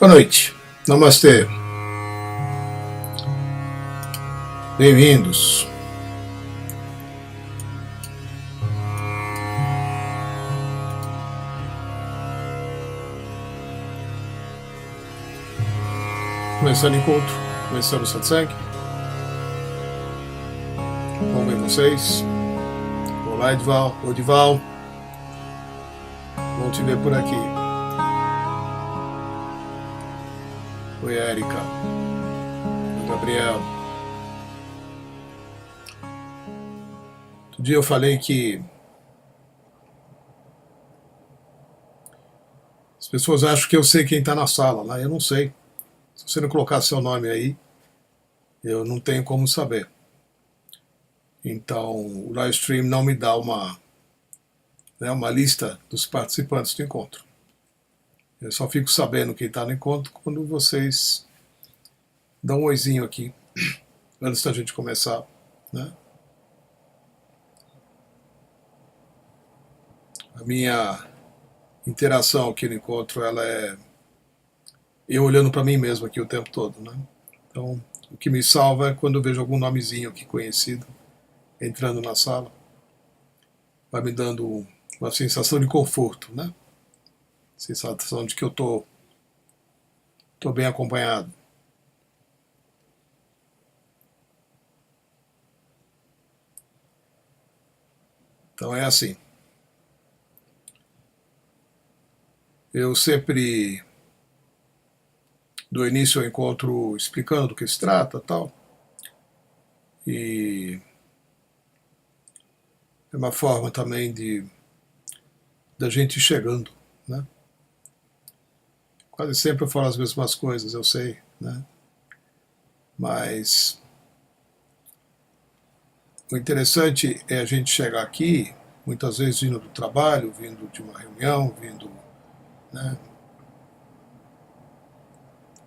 Boa noite. Namastê. Bem-vindos. Começando o encontro, começando o satsang. Bom ver vocês. Olá, Edval. Odival. Bom te ver por aqui. Oi, Érica. Oi, Gabriel. Outro dia eu falei que as pessoas acham que eu sei quem está na sala, lá eu não sei. Se você não colocar seu nome aí, eu não tenho como saber. Então, o live stream não me dá uma lista dos participantes do encontro. Eu só fico sabendo quem está no encontro quando vocês dão um oizinho aqui, antes da gente começar, né? A minha interação aqui no encontro, ela é eu olhando para mim mesmo aqui o tempo todo, né? Então, o que me salva é quando eu vejo algum nomezinho aqui conhecido entrando na sala. Vai me dando uma sensação de conforto, né? Sensação de que eu tô bem acompanhado. Então é assim. Eu sempre do início ao encontro explicando do que se trata, tal. E é uma forma também da gente ir chegando, né? Quase sempre eu falo as mesmas coisas, eu sei, né? Mas o interessante é a gente chegar aqui, muitas vezes vindo do trabalho, vindo de uma reunião, vindo, né,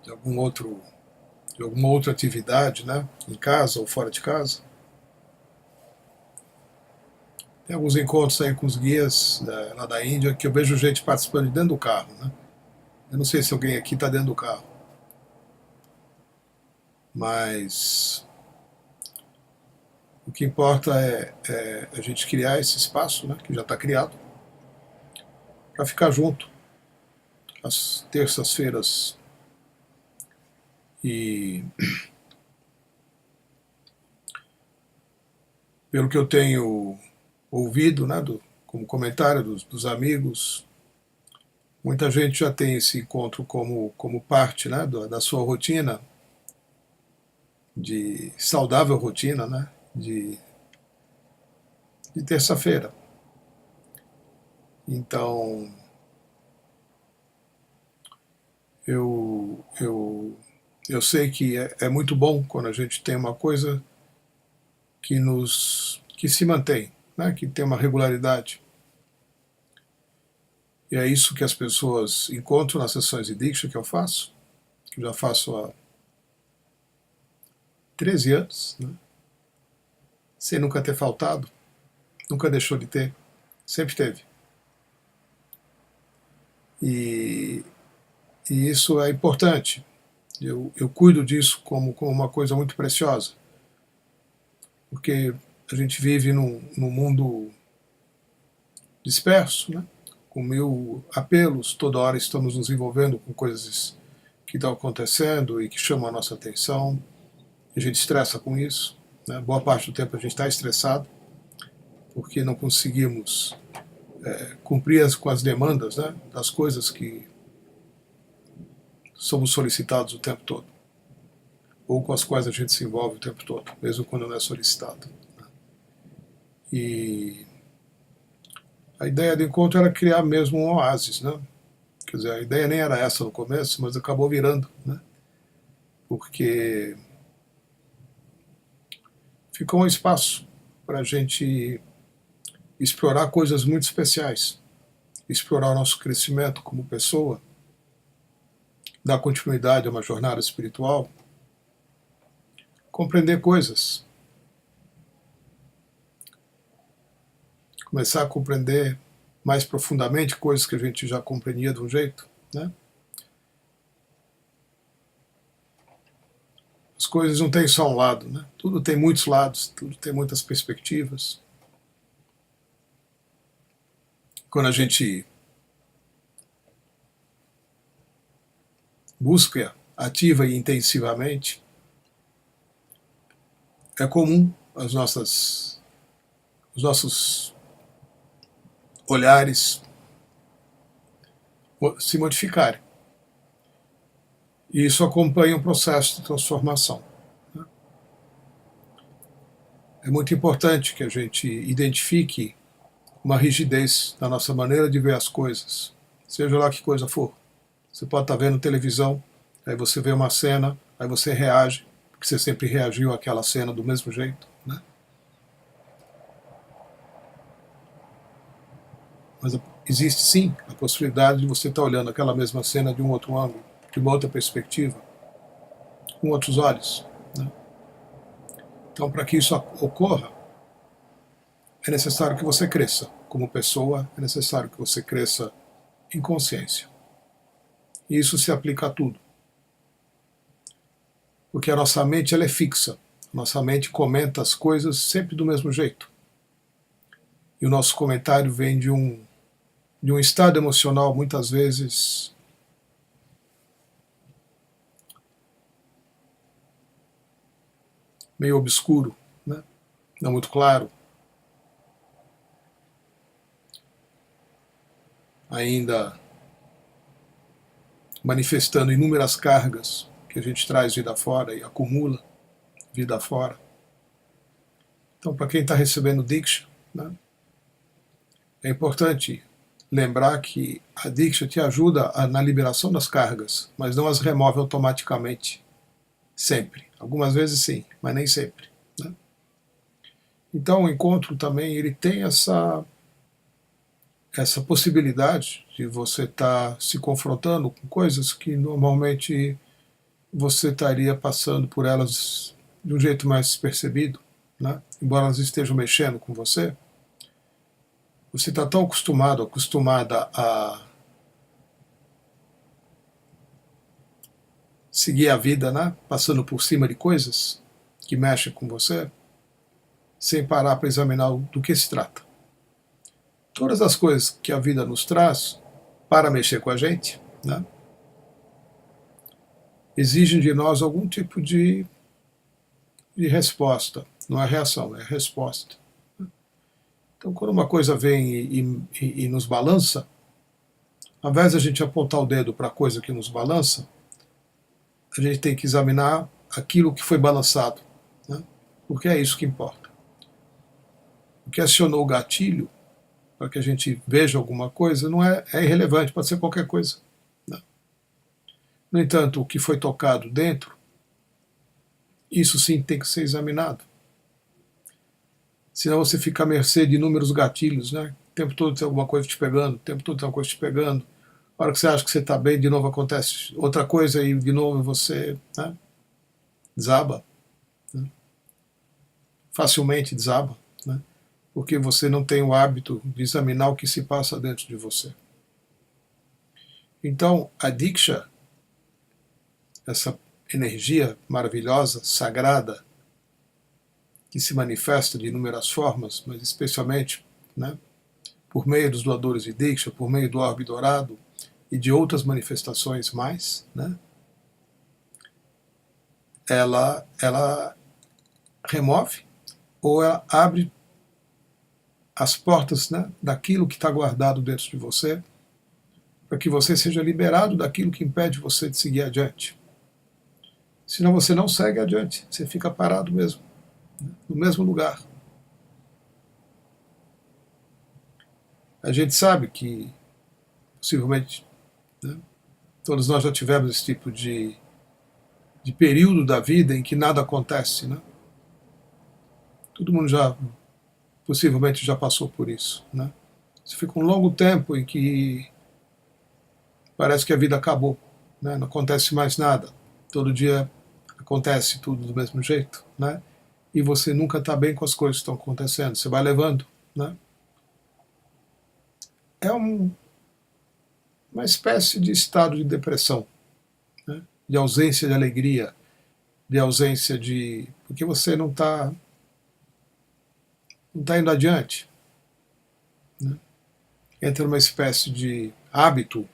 de alguma outra atividade, né, em casa ou fora de casa. Tem alguns encontros aí com os guias lá da Índia que eu vejo gente participando de dentro do carro, né? Eu não sei se alguém aqui está dentro do carro, mas o que importa é a gente criar esse espaço, né, que já está criado, para ficar junto às terças-feiras. E pelo que eu tenho ouvido, né, como comentário dos amigos, muita gente já tem esse encontro como parte, né, da sua rotina, de saudável rotina, né, de terça-feira. Então, eu sei que é muito bom quando a gente tem uma coisa que se mantém, né, que tem uma regularidade. E é isso que as pessoas encontram nas sessões de Diksha que eu faço, que eu já faço há 13 anos, né, sem nunca ter faltado, nunca deixou de ter, sempre teve. E isso é importante. Eu cuido disso como uma coisa muito preciosa, porque a gente vive num mundo disperso, né? Com mil apelos, toda hora estamos nos envolvendo com coisas que estão acontecendo e que chamam a nossa atenção, e a gente estressa com isso, né? Boa parte do tempo a gente está estressado, porque não conseguimos cumprir com as demandas, né, das coisas que somos solicitados o tempo todo, ou com as quais a gente se envolve o tempo todo, mesmo quando não é solicitado. E a ideia do encontro era criar mesmo um oásis, né? Quer dizer, a ideia nem era essa no começo, mas acabou virando, né? Porque ficou um espaço para a gente explorar coisas muito especiais, explorar o nosso crescimento como pessoa, dar continuidade a uma jornada espiritual, compreender coisas, começar a compreender mais profundamente coisas que a gente já compreendia de um jeito, né? As coisas não têm só um lado, né? Tudo tem muitos lados, tudo tem muitas perspectivas. Quando a gente busca ativa e intensivamente, é comum os nossos olhares se modificarem. E isso acompanha um processo de transformação. É muito importante que a gente identifique uma rigidez na nossa maneira de ver as coisas, seja lá que coisa for. Você pode estar vendo televisão, aí você vê uma cena, aí você reage, porque você sempre reagiu àquela cena do mesmo jeito, né? Mas existe sim a possibilidade de você estar olhando aquela mesma cena de um outro ângulo, de uma outra perspectiva, com outros olhos, né? Então, para que isso ocorra, é necessário que você cresça como pessoa, é necessário que você cresça em consciência. E isso se aplica a tudo. Porque a nossa mente ela é fixa. A nossa mente comenta as coisas sempre do mesmo jeito. E o nosso comentário vem de um estado emocional, muitas vezes, meio obscuro, né? Não muito claro. Ainda manifestando inúmeras cargas que a gente traz vida fora e acumula vida fora. Então, para quem está recebendo Diksha, né, é importante lembrar que a Diksha te ajuda na liberação das cargas, mas não as remove automaticamente, sempre. Algumas vezes sim, mas nem sempre, né? Então o encontro também ele tem essa possibilidade de você estar se confrontando com coisas que normalmente você estaria passando por elas de um jeito mais despercebido, né? Embora elas estejam mexendo com você, você está tão acostumada a seguir a vida, né? Passando por cima de coisas que mexem com você, sem parar para examinar do que se trata. Todas as coisas que a vida nos traz para mexer com a gente, né, exigem de nós algum tipo de resposta. Não é reação, é resposta. Então, quando uma coisa vem e nos balança, ao invés de a gente apontar o dedo para a coisa que nos balança, a gente tem que examinar aquilo que foi balançado, né, porque é isso que importa. O que acionou o gatilho para que a gente veja alguma coisa não é irrelevante, pode ser qualquer coisa, né? No entanto, o que foi tocado dentro, isso sim tem que ser examinado. Senão você fica à mercê de inúmeros gatilhos, né? O tempo todo tem alguma coisa te pegando, o tempo todo tem alguma coisa te pegando. A hora que você acha que você está bem, de novo acontece outra coisa e de novo você, né, desaba, né? Facilmente desaba, né? Porque você não tem o hábito de examinar o que se passa dentro de você. Então, a Diksha, essa energia maravilhosa, sagrada, que se manifesta de inúmeras formas, mas especialmente, né, por meio dos doadores de Diksha, por meio do orbe dourado e de outras manifestações mais, né, ela remove ou ela abre as portas, né, daquilo que está guardado dentro de você, para que você seja liberado daquilo que impede você de seguir adiante. Senão você não segue adiante, você fica parado mesmo, né, no mesmo lugar. A gente sabe que, possivelmente, né, todos nós já tivemos esse tipo de período da vida em que nada acontece, né? Todo mundo possivelmente já passou por isso, né? Você fica um longo tempo em que parece que a vida acabou, né? Não acontece mais nada. Todo dia acontece tudo do mesmo jeito, né? E você nunca está bem com as coisas que estão acontecendo. Você vai levando, né? É uma espécie de estado de depressão, né? De ausência de alegria, de ausência de... porque você não está indo adiante, né? Entra numa espécie de hábito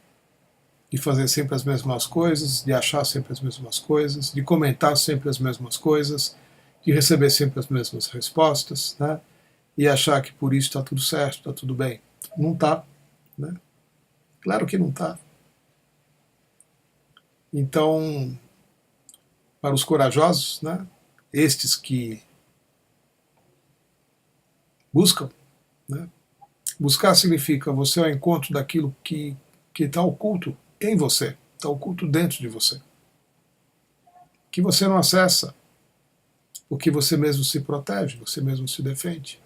de fazer sempre as mesmas coisas, de achar sempre as mesmas coisas, de comentar sempre as mesmas coisas, de receber sempre as mesmas respostas, né? E achar que por isso está tudo certo, está tudo bem. Não está, né? Claro que não está. Então, para os corajosos, né? Estes que buscam, né? Buscar significa você ao encontro daquilo que está oculto em você, está oculto dentro de você, que você não acessa, porque você mesmo se protege, você mesmo se defende.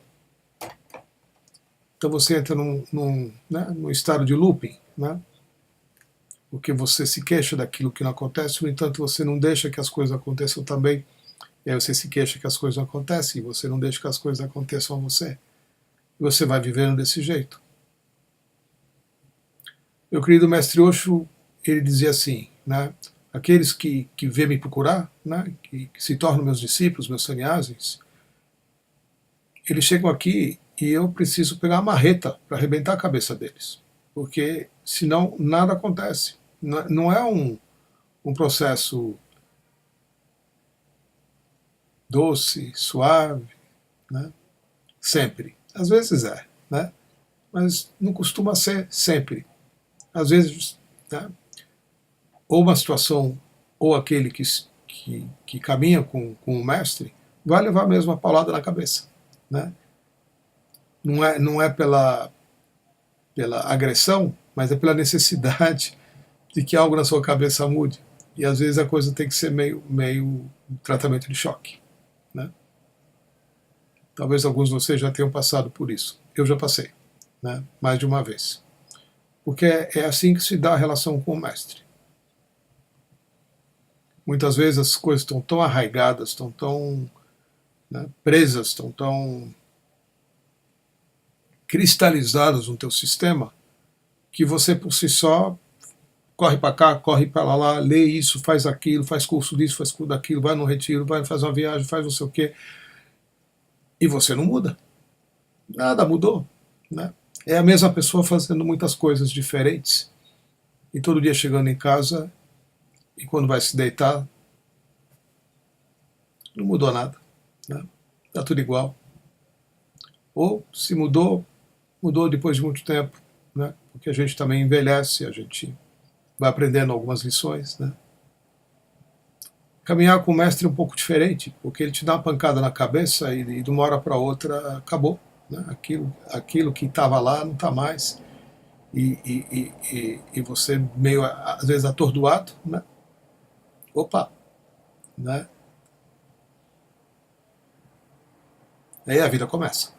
Então você entra num estado de looping, né? Porque você se queixa daquilo que não acontece, no entanto você não deixa que as coisas aconteçam também, e aí você se queixa que as coisas não acontecem, e você não deixa que as coisas aconteçam a você. E você vai vivendo desse jeito. Meu querido mestre Osho, ele dizia assim, né? Aqueles que vêm me procurar, né? Que se tornam meus discípulos, meus sannyasis, eles chegam aqui e eu preciso pegar a marreta para arrebentar a cabeça deles, porque senão nada acontece. Não é um processo doce, suave, né? Sempre. Às vezes é, né? Mas não costuma ser sempre. Às vezes, né? Ou uma situação, ou aquele que caminha com o mestre, vai levar mesmo a paulada na cabeça, né? Não é pela agressão, mas é pela necessidade de que algo na sua cabeça mude. E às vezes a coisa tem que ser meio um tratamento de choque, né? Talvez alguns de vocês já tenham passado por isso. Eu já passei, né? Mais de uma vez. Porque é assim que se dá a relação com o mestre. Muitas vezes as coisas estão tão arraigadas, estão tão, né, presas, estão tão cristalizadas no teu sistema, que você por si só corre para cá, corre para lá, lê isso, faz aquilo, faz curso disso, faz curso daquilo, vai no retiro, vai fazer uma viagem, faz não sei o quê, e você não muda. Nada mudou, né? É a mesma pessoa fazendo muitas coisas diferentes, e todo dia chegando em casa, e quando vai se deitar, não mudou nada, né? Tá tudo igual. Ou se mudou, mudou depois de muito tempo, né? Porque a gente também envelhece, a gente vai aprendendo algumas lições, né? Caminhar com o mestre é um pouco diferente, porque ele te dá uma pancada na cabeça e de uma hora para outra acabou, né? Aquilo que estava lá não está mais, e você meio às vezes atordoado, né? Opa, né? Aí a vida começa.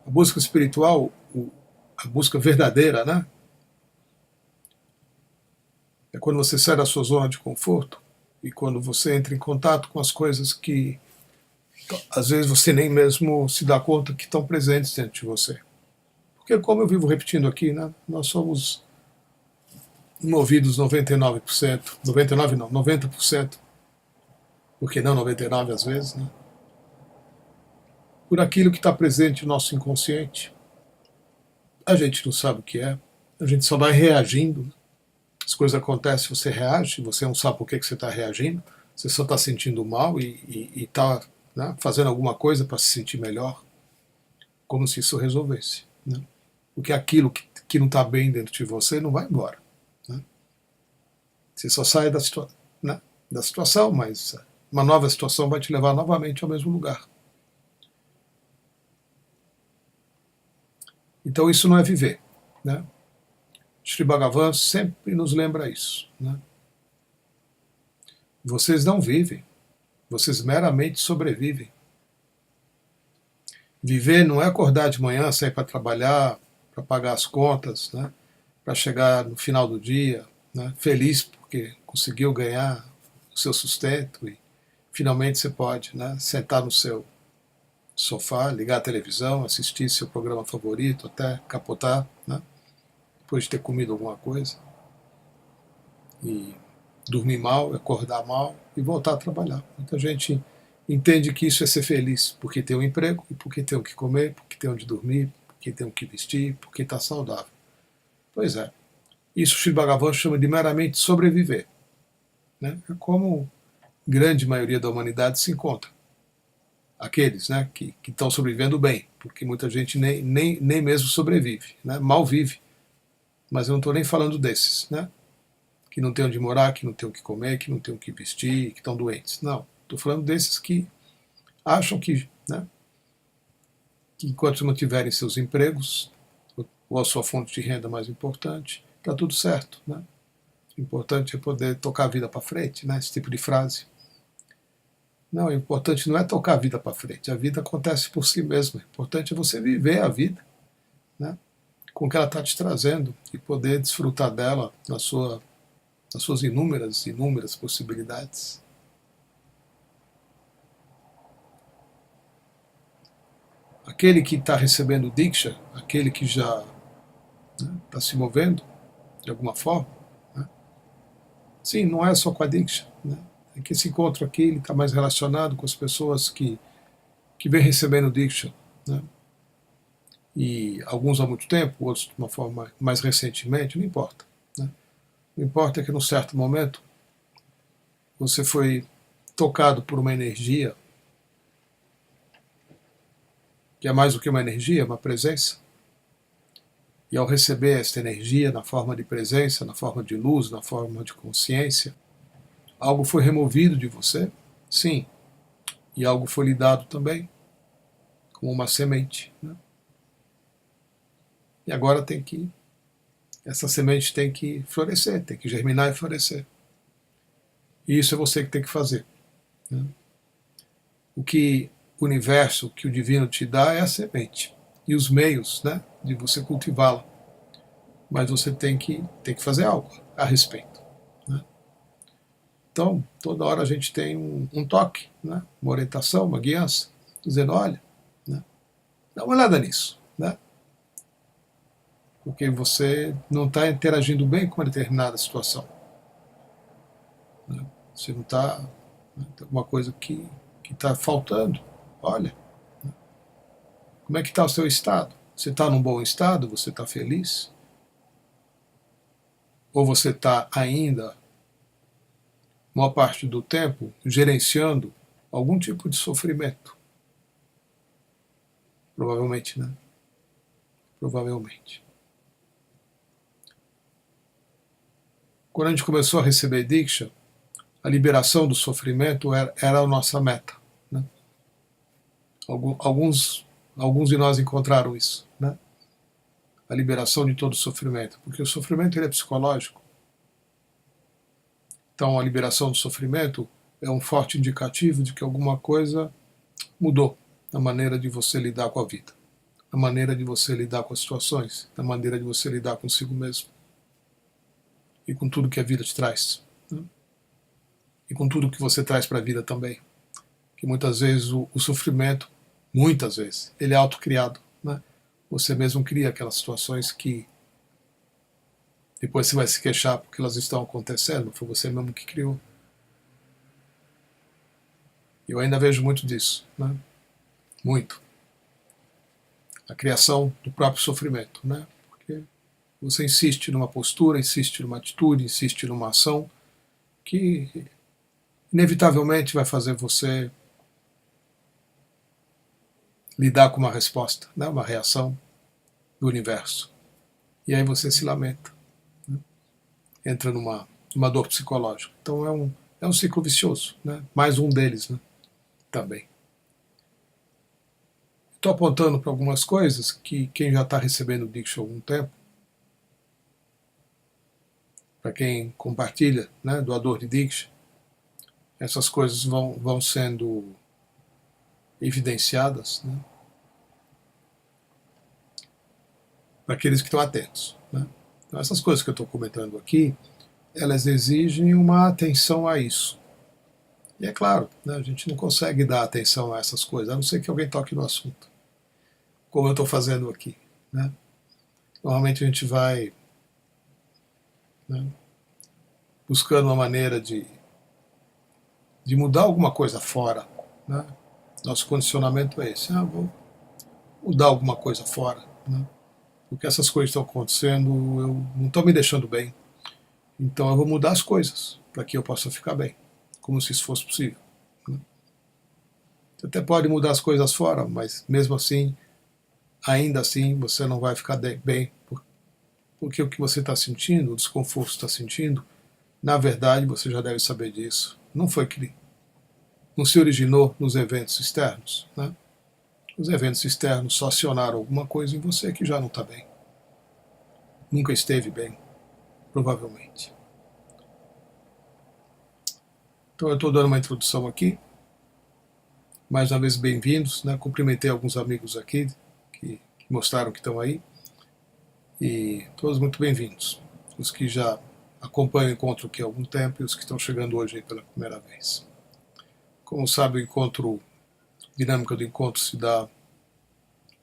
A busca espiritual, a busca verdadeira, né? É quando você sai da sua zona de conforto e quando você entra em contato com as coisas que às vezes você nem mesmo se dá conta que estão presentes dentro de você. Porque, como eu vivo repetindo aqui, né, nós somos movidos 99%, 99% não, 90%, porque não 99% às vezes, né, por aquilo que está presente no nosso inconsciente. A gente não sabe o que é, a gente só vai reagindo. As coisas acontecem, você reage, você não sabe por que você está reagindo, você só está sentindo mal e está, né, fazendo alguma coisa para se sentir melhor, como se isso resolvesse, né? Porque aquilo que não está bem dentro de você não vai embora, né? Você só sai né, da situação, mas uma nova situação vai te levar novamente ao mesmo lugar. Então isso não é viver, né? Sri Bhagavan sempre nos lembra isso, né? Vocês não vivem, vocês meramente sobrevivem. Viver não é acordar de manhã, sair para trabalhar, para pagar as contas, né? Para chegar no final do dia, né, feliz porque conseguiu ganhar o seu sustento e finalmente você pode, né, sentar no seu sofá, ligar a televisão, assistir seu programa favorito, até capotar, né, depois de ter comido alguma coisa. e dormir mal, acordar mal e voltar a trabalhar. Muita gente entende que isso é ser feliz, porque tem um emprego, e porque tem o que comer, porque tem onde dormir, porque tem o que vestir, porque está saudável. Pois é, isso o Sri Bhagavan chama de meramente sobreviver. Né? É como a grande maioria da humanidade se encontra. Aqueles, né, que estão sobrevivendo bem, porque muita gente nem mesmo sobrevive, né? Mal vive. Mas eu não estou nem falando desses, né? Que não tem onde morar, que não tem o que comer, que não tem o que vestir, que estão doentes. Não, estou falando desses que acham que, né, que enquanto não tiverem seus empregos, ou a sua fonte de renda mais importante, está tudo certo. Né? O importante é poder tocar a vida para frente, né? Esse tipo de frase. Não, o importante não é tocar a vida para frente, a vida acontece por si mesma. O importante é você viver a vida, né? Com o que ela está te trazendo e poder desfrutar dela nas suas inúmeras possibilidades. Aquele que está recebendo Diksha, aquele que já está se movendo de alguma forma, né? Sim, não é só com a Diksha. Né? É que esse encontro aqui está mais relacionado com as pessoas que vêm recebendo Diksha. Né? E alguns há muito tempo, outros de uma forma mais recentemente, não importa. Né? O que importa é que num certo momento você foi tocado por uma energia que é mais do que uma energia, é uma presença. E ao receber esta energia na forma de presença, na forma de luz, na forma de consciência, algo foi removido de você, sim, e algo foi lhe dado também, como uma semente. Né? E agora essa semente tem que florescer, tem que germinar e florescer. E isso é você que tem que fazer. Né? O que o universo, o que o divino te dá é a semente e os meios, né, de você cultivá-la. Mas você tem que fazer algo a respeito. Né? Então, toda hora a gente tem um toque, né, uma orientação, uma guiança, dizendo, olha, né, dá uma olhada nisso. Né? Porque você não está interagindo bem com uma determinada situação. Né? Você não está... Né, tem alguma coisa que está faltando. Olha, né? Como é que está o seu estado? Você está num bom estado? Você está feliz? Ou você está ainda, maior parte do tempo, gerenciando algum tipo de sofrimento? Provavelmente, né? Provavelmente. Quando a gente começou a receber Diksha, a liberação do sofrimento era a nossa meta. Né? Alguns de nós encontraram isso. Né? A liberação de todo o sofrimento. Porque o sofrimento ele é psicológico. Então a liberação do sofrimento é um forte indicativo de que alguma coisa mudou na maneira de você lidar com a vida, na maneira de você lidar com as situações, na maneira de você lidar consigo mesmo e com tudo que a vida te traz. Né? E com tudo que você traz para a vida também. Que muitas vezes o sofrimento, muitas vezes, ele é autocriado. Né? Você mesmo cria aquelas situações que depois você vai se queixar porque elas estão acontecendo, foi você mesmo que criou. Eu ainda vejo muito disso. Né? Muito. A criação do próprio sofrimento. Né? Porque você insiste numa postura, insiste numa atitude, insiste numa ação que inevitavelmente vai fazer você lidar com uma resposta, né? Uma reação do universo. E aí você se lamenta. Né? Entra numa dor psicológica. Então é um ciclo vicioso. Né? Mais um deles, né? Também. Estou apontando para algumas coisas que quem já está recebendo Diksha há algum tempo, para quem compartilha, né, doador de Diksha, essas coisas vão sendo evidenciadas, né, para aqueles que estão atentos. Né. Então essas coisas que eu estou comentando aqui, elas exigem uma atenção a isso. E é claro, né, a gente não consegue dar atenção a essas coisas, a não ser que alguém toque no assunto, como eu estou fazendo aqui. Né. Normalmente a gente vai, né, buscando uma maneira de mudar alguma coisa fora, né? Nosso condicionamento é esse: vou mudar alguma coisa fora, né? Porque essas coisas estão acontecendo, eu não estão me deixando bem, então eu vou mudar as coisas para que eu possa ficar bem, como se isso fosse possível, né? Você até pode mudar as coisas fora, mas mesmo assim, ainda assim, você não vai ficar bem, porque o que você está sentindo, o desconforto que está sentindo, na verdade, você já deve saber disso, não se originou nos eventos externos, né? Os eventos externos só acionaram alguma coisa em você que já não está bem. Nunca esteve bem, provavelmente. Então eu estou dando uma introdução aqui. Mais uma vez, bem-vindos, né? Cumprimentei alguns amigos aqui que mostraram que estão aí. E todos muito bem-vindos. Os que já acompanham o encontro aqui há algum tempo e os que estão chegando hoje aí pela primeira vez. Como sabe, o encontro, a dinâmica do encontro se dá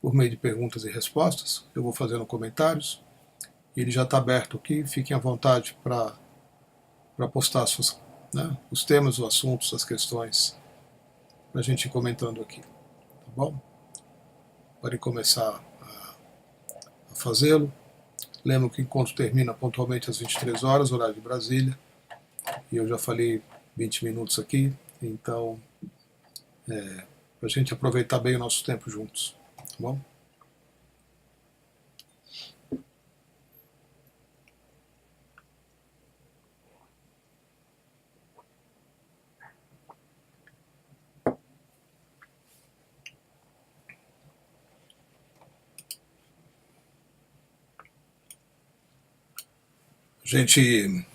por meio de perguntas e respostas. Eu vou fazendo comentários. Ele já está aberto aqui, fiquem à vontade para postar suas, né, os temas, os assuntos, as questões, para a gente ir comentando aqui, tá bom? Podem começar a fazê-lo. Lembro que o encontro termina pontualmente às 23 horas, horário de Brasília, e eu já falei 20 minutos aqui, então para a gente aproveitar bem o nosso tempo juntos, tá bom? A gente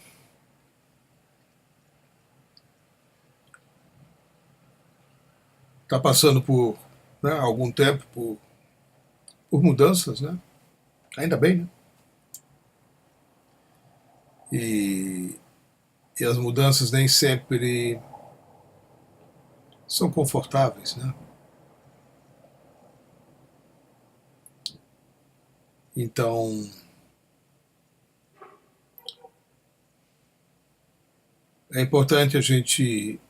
está passando por, né, algum tempo por mudanças, né? Ainda bem, né? E as mudanças nem sempre são confortáveis, né? Então, é importante a gente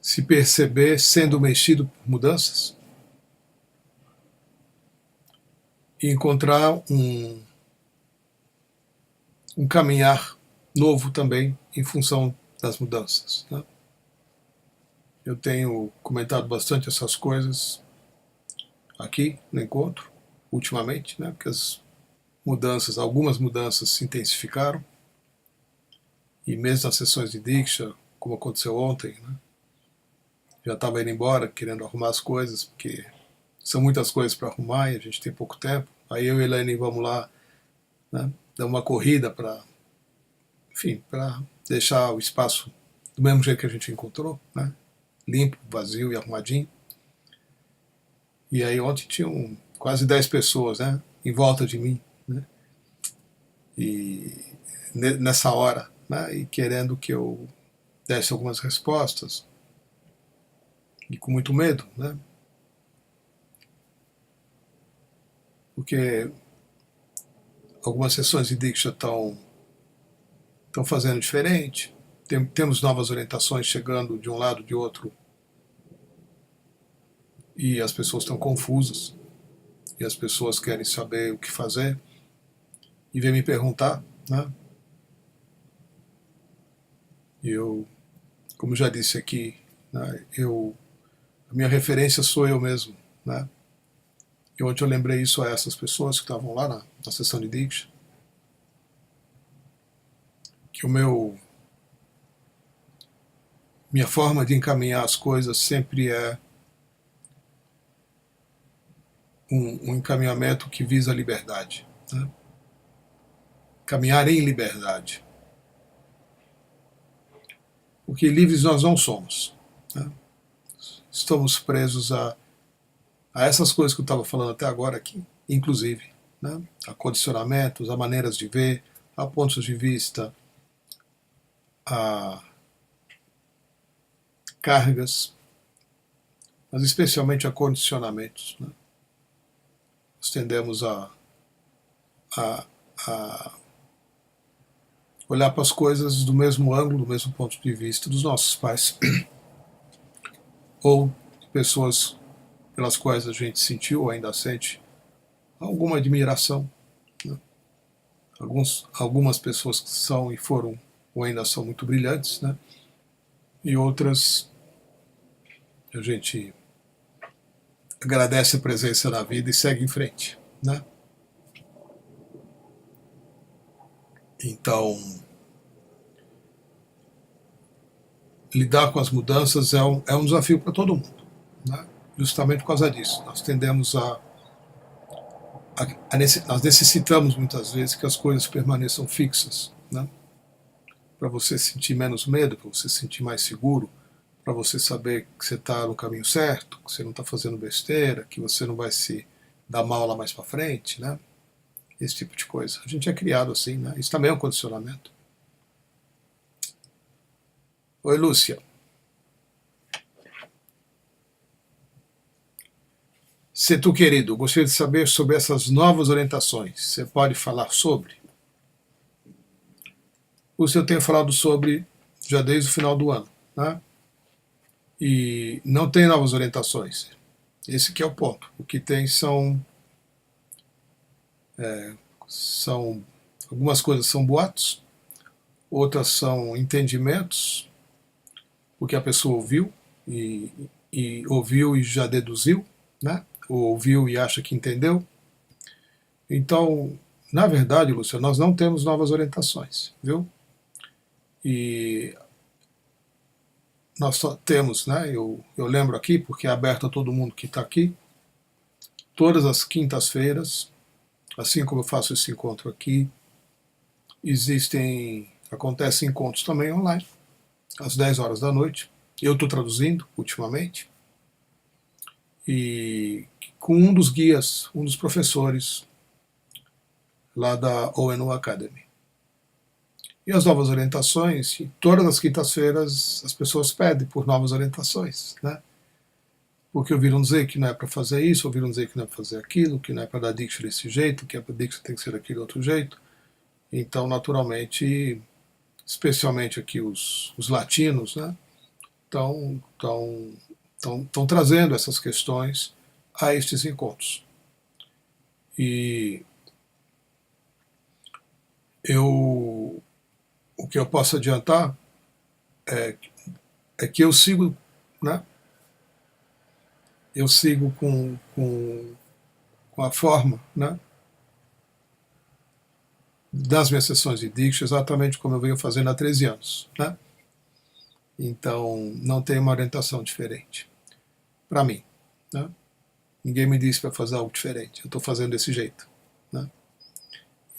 se perceber sendo mexido por mudanças e encontrar um caminhar novo também em função das mudanças, né? Eu tenho comentado bastante essas coisas aqui no encontro, ultimamente, né? Porque algumas mudanças se intensificaram, e mesmo nas sessões de Diksha, como aconteceu ontem, né? Já estava indo embora, querendo arrumar as coisas, porque são muitas coisas para arrumar e a gente tem pouco tempo. Aí eu e a Elaine vamos lá, né, dar uma corrida para, enfim, para deixar o espaço do mesmo jeito que a gente encontrou, né? Limpo, vazio e arrumadinho. E aí ontem tinham quase 10 pessoas, né, em volta de mim, né? E nessa hora, né, e querendo que eu desse algumas respostas, e com muito medo, né? Porque algumas sessões de Diksha estão fazendo diferente, temos novas orientações chegando de um lado de outro, e as pessoas estão confusas, e as pessoas querem saber o que fazer, e vêm me perguntar, né? E eu, como já disse aqui, né, a minha referência sou eu mesmo, né? E ontem eu lembrei isso a essas pessoas que estavam lá na sessão de Diksha, que minha forma de encaminhar as coisas sempre é um encaminhamento que visa a liberdade, né? Caminhar em liberdade. Porque livres nós não somos, né? Estamos presos a essas coisas que eu estava falando até agora aqui, inclusive, né? A condicionamentos, a maneiras de ver, a pontos de vista, a cargas, mas especialmente a condicionamentos, né? Nós tendemos a olhar para as coisas do mesmo ângulo, do mesmo ponto de vista dos nossos pais, ou pessoas pelas quais a gente sentiu ou ainda sente alguma admiração, né? Algumas pessoas que são e foram ou ainda são muito brilhantes, né? E outras a gente agradece a presença na vida e segue em frente, né? Então, lidar com as mudanças é um desafio para todo mundo, né? Justamente por causa disso. Nós tendemos nós necessitamos muitas vezes que as coisas permaneçam fixas, né? Para você sentir menos medo, para você sentir mais seguro, para você saber que você está no caminho certo, que você não está fazendo besteira, que você não vai se dar mal lá mais para frente, né? Esse tipo de coisa. A gente é criado assim, né? Isso também é um condicionamento. Oi, Lúcia. Se tu, querido, gostaria de saber sobre essas novas orientações. Você pode falar sobre? Lúcia, eu tenho falado sobre já desde o final do ano, né? E não tem novas orientações. Esse que é o ponto. O que tem são algumas coisas são boatos, outras são entendimentos, o que a pessoa ouviu e ouviu e já deduziu, né? Ou ouviu e acha que entendeu. Então, na verdade, Lúcia, nós não temos novas orientações, viu? E nós só temos, né? Eu lembro aqui, porque é aberto a todo mundo que está aqui, todas as quintas-feiras, assim como eu faço esse encontro aqui, acontecem encontros também online, às 10 horas da noite. Eu estou traduzindo ultimamente, e com um dos guias, um dos professores lá da ONU Academy. E as novas orientações, todas as quintas-feiras as pessoas pedem por novas orientações, né? Porque ouviram dizer que não é para fazer isso, ouviram dizer que não é para fazer aquilo, que não é para dar diction desse jeito, que a diction tem que ser daquele outro jeito. Então, naturalmente, especialmente aqui os latinos, né, estão trazendo essas questões a estes encontros. E o que eu posso adiantar é que eu sigo, né, eu sigo com a forma, né, das minhas sessões de Diksha, exatamente como eu venho fazendo há 13 anos, né? Então, não tem uma orientação diferente para mim, né? Ninguém me disse para fazer algo diferente, eu estou fazendo desse jeito, né?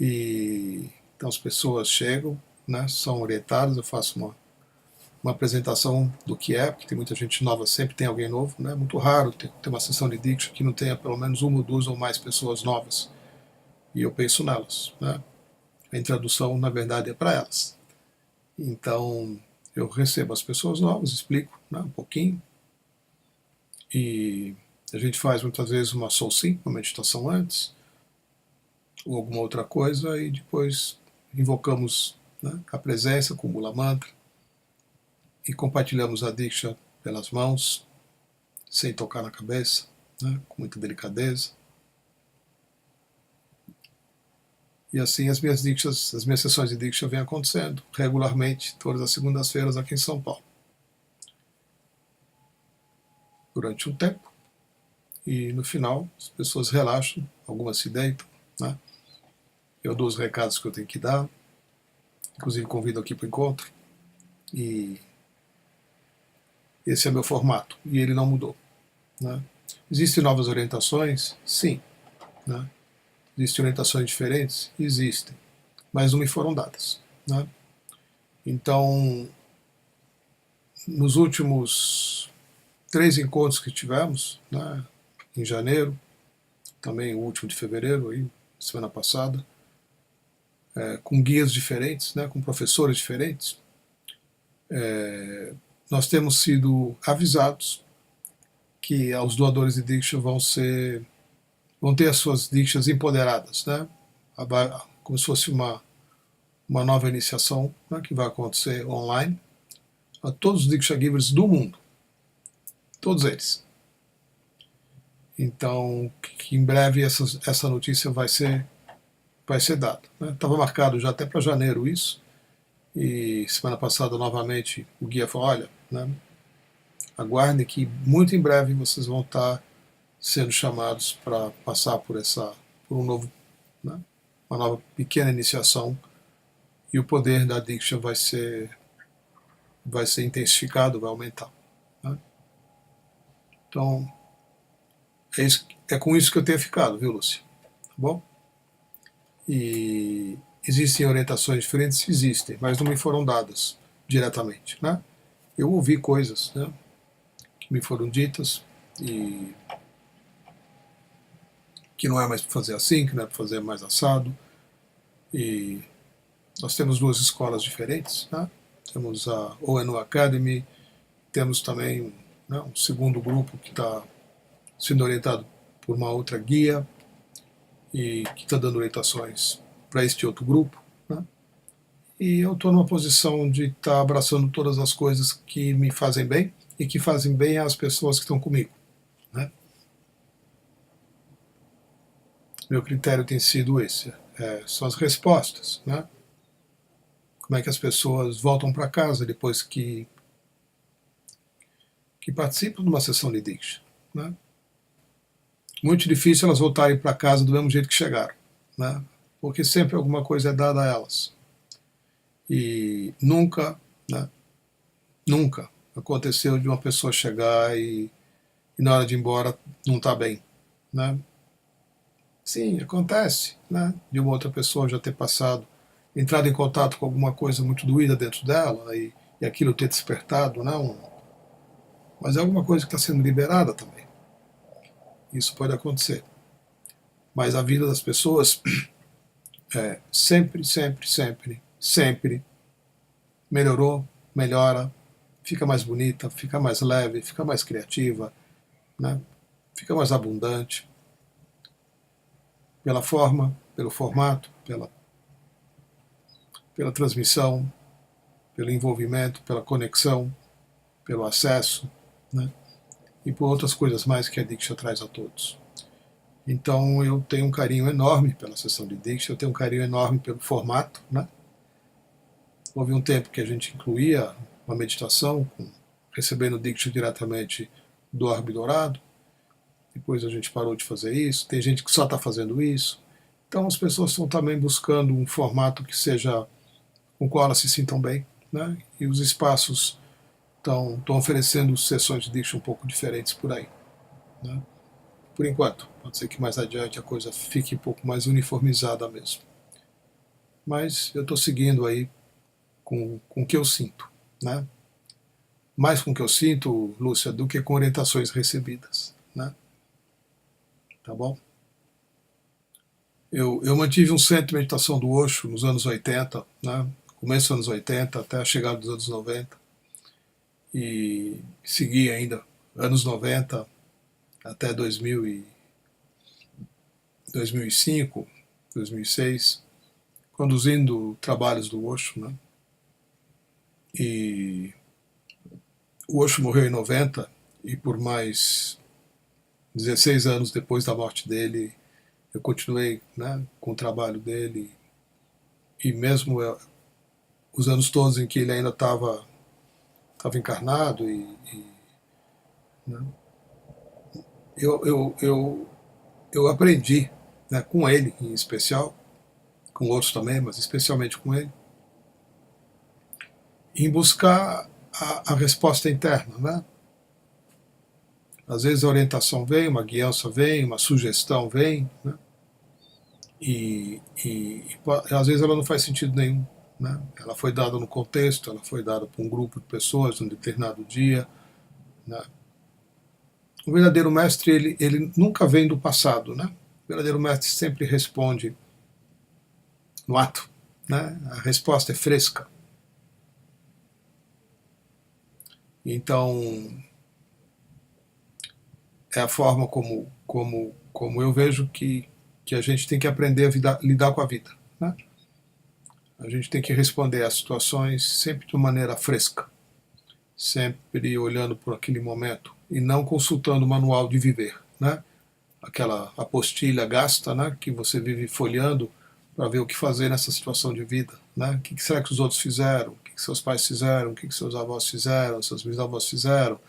E então as pessoas chegam, né, são orientadas, eu faço uma apresentação do que é, porque tem muita gente nova, sempre tem alguém novo, né? É muito raro ter uma sessão de Diksha que não tenha pelo menos uma ou duas ou mais pessoas novas, e eu penso nelas, né? A introdução, na verdade, é para elas. Então, eu recebo as pessoas novas, explico, né, um pouquinho, e a gente faz muitas vezes uma soul sync, uma meditação antes, ou alguma outra coisa, e depois invocamos, né, a presença com o Mula Mantra e compartilhamos a Diksha pelas mãos, sem tocar na cabeça, né, com muita delicadeza. E assim as minhas sessões de Diksha vêm acontecendo regularmente, todas as segundas-feiras aqui em São Paulo. Durante um tempo. E no final as pessoas relaxam, algumas se deitam, né? Eu dou os recados que eu tenho que dar, inclusive convido aqui para o encontro. E esse é meu formato, e ele não mudou, né? Existem novas orientações? Sim, né? Existem orientações diferentes? Existem, mas não me foram dadas, né? Então, nos últimos 3 encontros que tivemos, né, em janeiro, também o último de fevereiro, aí, semana passada, com guias diferentes, né, com professores diferentes, nós temos sido avisados que os doadores de Diksha vão ter as suas Dikshas empoderadas, né, como se fosse uma uma nova iniciação, né, que vai acontecer online a todos os Diksha Givers do mundo, todos eles. Então, que em breve essa notícia vai ser dada. Estava marcado já até para janeiro isso, e semana passada novamente o guia falou, olha, né, aguardem que muito em breve vocês vão estar sendo chamados para passar por um novo, né, uma nova pequena iniciação, e o poder da Diksha vai ser intensificado, vai aumentar. Né? Então, é com isso que eu tenho ficado, viu, Lúcia? Tá bom? E existem orientações diferentes? Existem, mas não me foram dadas diretamente. Né? Eu ouvi coisas, né, que me foram ditas e que não é mais para fazer assim, que não é para fazer mais assado. E nós temos duas escolas diferentes. Né? Temos a ONU Academy, temos também, né, um segundo grupo que está sendo orientado por uma outra guia e que está dando orientações para este outro grupo. Né? E eu estou numa posição de estar abraçando todas as coisas que me fazem bem e que fazem bem às pessoas que estão comigo. Né? Meu critério tem sido esse, são as respostas. Né? Como é que as pessoas voltam para casa depois que participam de uma sessão de Diksha. Né? Muito difícil elas voltarem para casa do mesmo jeito que chegaram, né? Porque sempre alguma coisa é dada a elas. E nunca, né, nunca aconteceu de uma pessoa chegar e na hora de ir embora não está bem. Né? Sim, acontece, né, de uma outra pessoa já ter passado, entrado em contato com alguma coisa muito doída dentro dela e aquilo ter despertado, né, mas é alguma coisa que está sendo liberada também. Isso pode acontecer. Mas a vida das pessoas sempre melhorou, melhora, fica mais bonita, fica mais leve, fica mais criativa, né? Fica mais abundante. Pela forma, pelo formato, pela transmissão, pelo envolvimento, pela conexão, pelo acesso, né? E por outras coisas mais que a Diksha traz a todos. Então eu tenho um carinho enorme pela sessão de Diksha, eu tenho um carinho enorme pelo formato. Né? Houve um tempo que a gente incluía uma meditação, recebendo Diksha diretamente do Orbe Dourado, depois a gente parou de fazer isso, tem gente que só está fazendo isso. Então as pessoas estão também buscando um formato que seja com o qual elas se sintam bem. Né? E os espaços estão oferecendo sessões de Diksha um pouco diferentes por aí. Né? Por enquanto, pode ser que mais adiante a coisa fique um pouco mais uniformizada mesmo. Mas eu estou seguindo aí com o que eu sinto. Né? Mais com o que eu sinto, Lúcia, do que com orientações recebidas. Né? Tá bom? Eu mantive um centro de meditação do Osho nos anos 80, né? Começo dos anos 80 até a chegada dos anos 90. E segui ainda anos 90 até 2005, 2006, conduzindo trabalhos do Osho. Né? E o Osho morreu em 90 e por mais 16 anos depois da morte dele, eu continuei, né, com o trabalho dele. E mesmo os anos todos em que ele ainda estava encarnado, né, eu aprendi, né, com ele em especial, com outros também, mas especialmente com ele, em buscar a resposta interna. Né? Às vezes a orientação vem, uma guiança vem, uma sugestão vem, né? e às vezes ela não faz sentido nenhum. Né? Ela foi dada no contexto, ela foi dada por um grupo de pessoas num determinado dia. Né? O verdadeiro mestre, ele nunca vem do passado. Né? O verdadeiro mestre sempre responde no ato. Né? A resposta é fresca. Então, é a forma como eu vejo que a gente tem que aprender a lidar com a vida. Né? A gente tem que responder às situações sempre de maneira fresca, sempre olhando por aquele momento e não consultando o manual de viver, né? Aquela apostilha gasta, né? Que você vive folheando para ver o que fazer nessa situação de vida, né? O que será que os outros fizeram? O que seus pais fizeram? O que seus avós fizeram? Seus bisavós fizeram?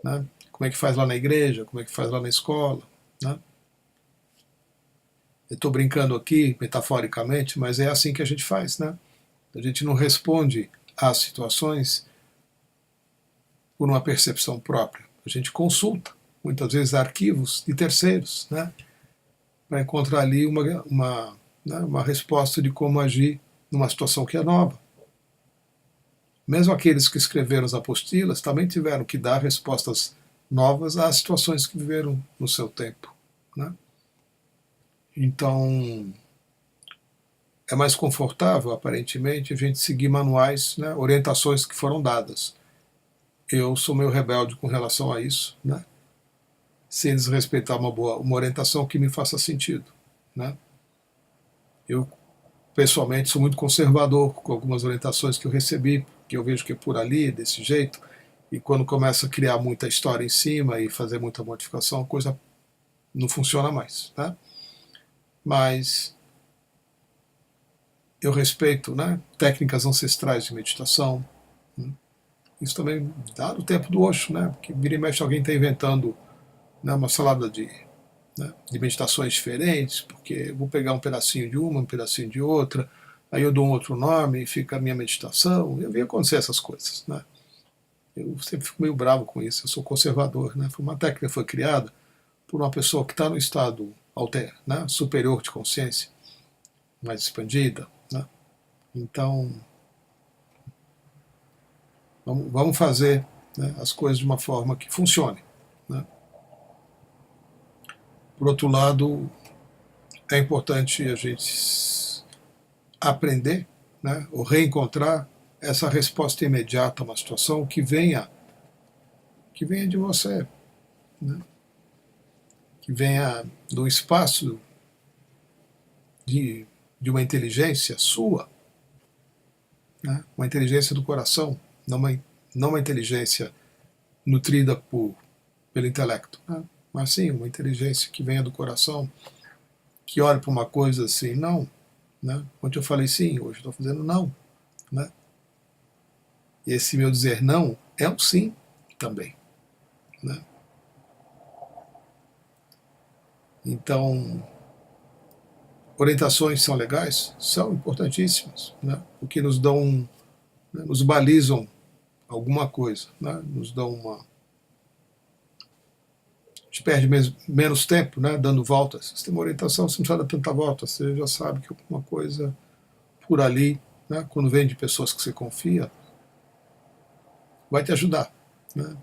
Né? Como é que faz lá na igreja? Como é que faz lá na escola? Né? Eu estou brincando aqui, metaforicamente, mas é assim que a gente faz, né? A gente não responde às situações por uma percepção própria. A gente consulta, muitas vezes, arquivos de terceiros, né? Para encontrar ali uma resposta de como agir numa situação que é nova. Mesmo aqueles que escreveram as apostilas também tiveram que dar respostas novas às situações que viveram no seu tempo, né? Então, é mais confortável, aparentemente, a gente seguir manuais, né, orientações que foram dadas. Eu sou meio rebelde com relação a isso, né? Sem desrespeitar uma orientação que me faça sentido, né? Eu, pessoalmente, sou muito conservador com algumas orientações que eu recebi, que eu vejo que é por ali, desse jeito, e quando começa a criar muita história em cima e fazer muita modificação, a coisa não funciona mais, né? Mas eu respeito, né, técnicas ancestrais de meditação, né? Isso também dá do tempo do Osho, né? Porque vira e mexe alguém está inventando, né, uma salada né, de meditações diferentes, porque eu vou pegar um pedacinho de uma, um pedacinho de outra, aí eu dou um outro nome e fica a minha meditação. Eu vi acontecer essas coisas, né? Eu sempre fico meio bravo com isso, eu sou conservador, né? Foi uma técnica que foi criada por uma pessoa que está no estado né, superior de consciência, mais expandida, né? Então, vamos fazer, né, as coisas de uma forma que funcione, né? Por outro lado, é importante a gente aprender, né, ou reencontrar essa resposta imediata a uma situação que venha de você, né, que venha do espaço de uma inteligência sua, né, uma inteligência do coração, não uma inteligência nutrida pelo intelecto, né, mas sim uma inteligência que venha do coração, que olhe para uma coisa assim, não, né? Ontem eu falei sim, hoje estou fazendo não, né? E esse meu dizer não é um sim também, né? Então, orientações são legais? São importantíssimas, né? Porque nos dão, né, nos balizam alguma coisa, né? Nos dão uma... A gente perde menos tempo, né, dando voltas. Se tem uma orientação, você não precisa dar tanta volta, você já sabe que alguma coisa por ali, né, quando vem de pessoas que você confia, vai te ajudar, né?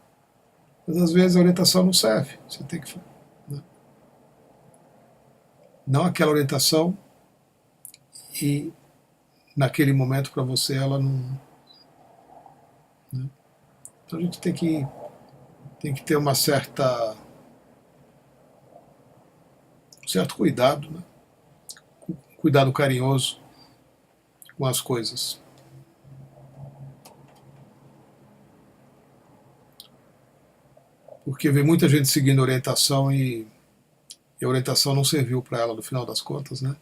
Mas às vezes a orientação não serve, você tem que... Né, não aquela orientação e naquele momento para você ela não... Né? Então a gente tem que ter um certo cuidado, né? Cuidado carinhoso com as coisas. Porque vem muita gente seguindo orientação e a orientação não serviu para ela no final das contas, né?